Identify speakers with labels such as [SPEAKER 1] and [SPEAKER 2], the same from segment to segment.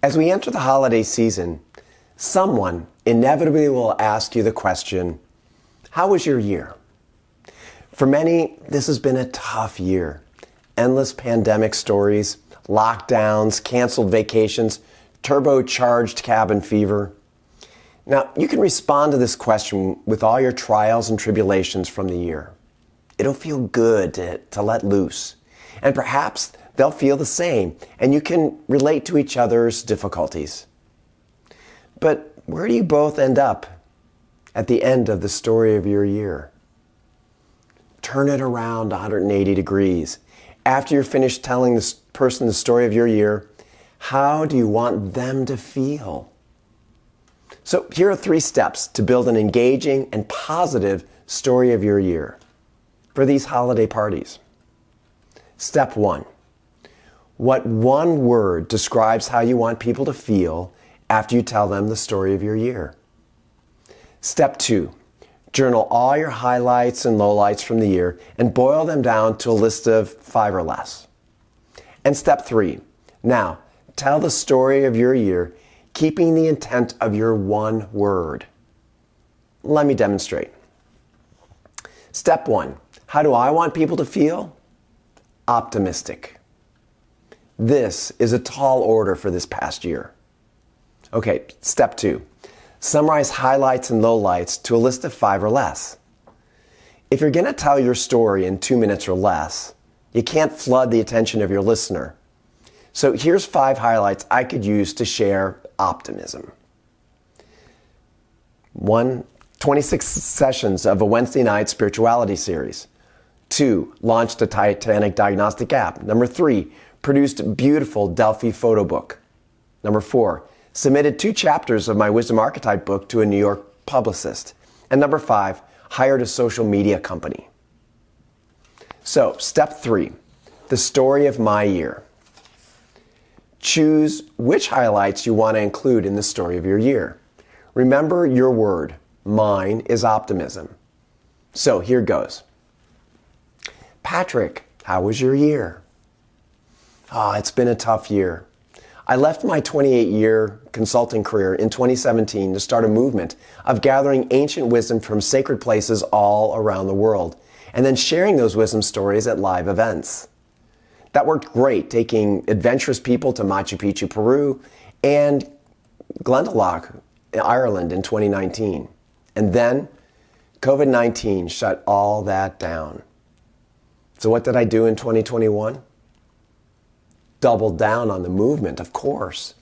[SPEAKER 1] As we enter the holiday season, someone inevitably will ask you the question, how was your year? For many, this has been a tough year. Endless pandemic stories, lockdowns, canceled vacations, turbocharged cabin fever. Now, you can respond to this question with all your trials and tribulations from the year. It'll feel good to let loose. And perhaps they'll feel the same, and you can relate to each other's difficulties. But where do you both end up at the end of the story of your year? Turn it around 180 degrees. After you're finished telling this person the story of your year, how do you want them to feel? So here are 3 steps to build an engaging and positive story of your year for these holiday parties. Step 1. What one word describes how you want people to feel after you tell them the story of your year? Step 2. Journal all your highlights and lowlights from the year and boil them down to a list of 5 or less. And step 3. Now, tell the story of your year, keeping the intent of your one word. Let me demonstrate. Step 1. How do I want people to feel? Optimistic. This is a tall order for this past year. Okay, step 2. Summarize highlights and lowlights to a list of 5 or less. If you're going to tell your story in 2 minutes or less, you can't flood the attention of your listener. So here's 5 highlights I could use to share optimism. 1. 26 sessions of a Wednesday night spirituality series. 2. Launched a Titanic diagnostic app. 3. Produced a beautiful Delphi photo book. 4. Submitted 2 chapters of my Wisdom Archetype book to a New York publicist. And 5. Hired a social media company. So, step 3. The story of my year. Choose which highlights you want to include in the story of your year. Remember your word. Mine is optimism. So here goes. Patrick, how was your year? It's been a tough year. I left my 28-year consulting career in 2017 to start a movement of gathering ancient wisdom from sacred places all around the world, and then sharing those wisdom stories at live events. That worked great, taking adventurous people to Machu Picchu, Peru, and Glendalough, Ireland in 2019. And then COVID-19 shut all that down. So what did I do in 2021? Doubled down on the movement, of course.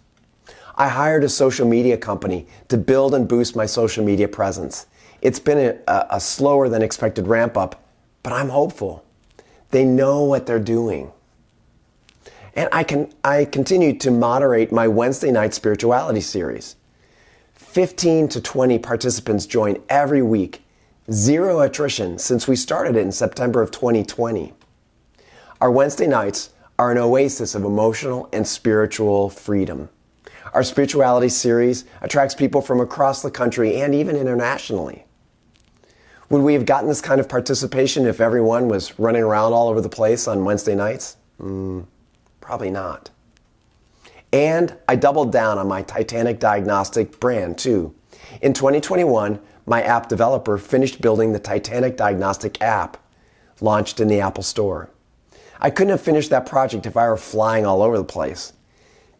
[SPEAKER 1] I hired a social media company to build and boost my social media presence. It's been a slower than expected ramp up, but I'm hopeful. They know what they're doing. And I continue to moderate my Wednesday night spirituality series. 15 to 20 participants join every week. 0 attrition since we started it in September of 2020. Our Wednesday nights are an oasis of emotional and spiritual freedom. Our spirituality series attracts people from across the country and even internationally. Would we have gotten this kind of participation if everyone was running around all over the place on Wednesday nights? Probably not. And I doubled down on my Titanic diagnostic brand too. In 2021, my app developer finished building the Titanic diagnostic app, launched in the Apple Store. I couldn't have finished that project if I were flying all over the place.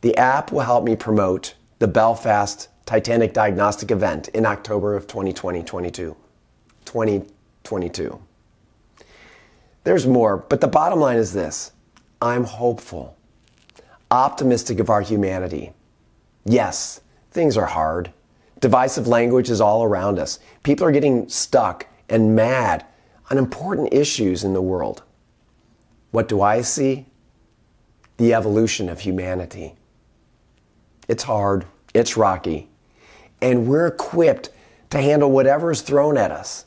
[SPEAKER 1] The app will help me promote the Belfast Titanic diagnostic event in October of 2022. There's more, but the bottom line is this. I'm hopeful, optimistic of our humanity. Yes, things are hard. Divisive language is all around us. People are getting stuck and mad on important issues in the world. What do I see? The evolution of humanity. It's hard, it's rocky, and we're equipped to handle whatever is thrown at us,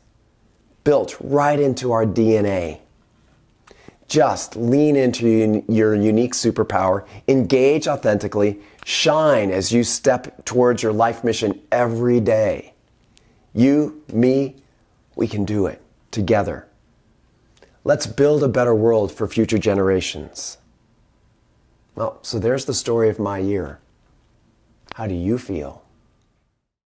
[SPEAKER 1] built right into our DNA. Just lean into your unique superpower, engage authentically, shine as you step towards your life mission every day. You, me, we can do it together. Let's build a better world for future generations. Well, so there's the story of my year. How do you feel?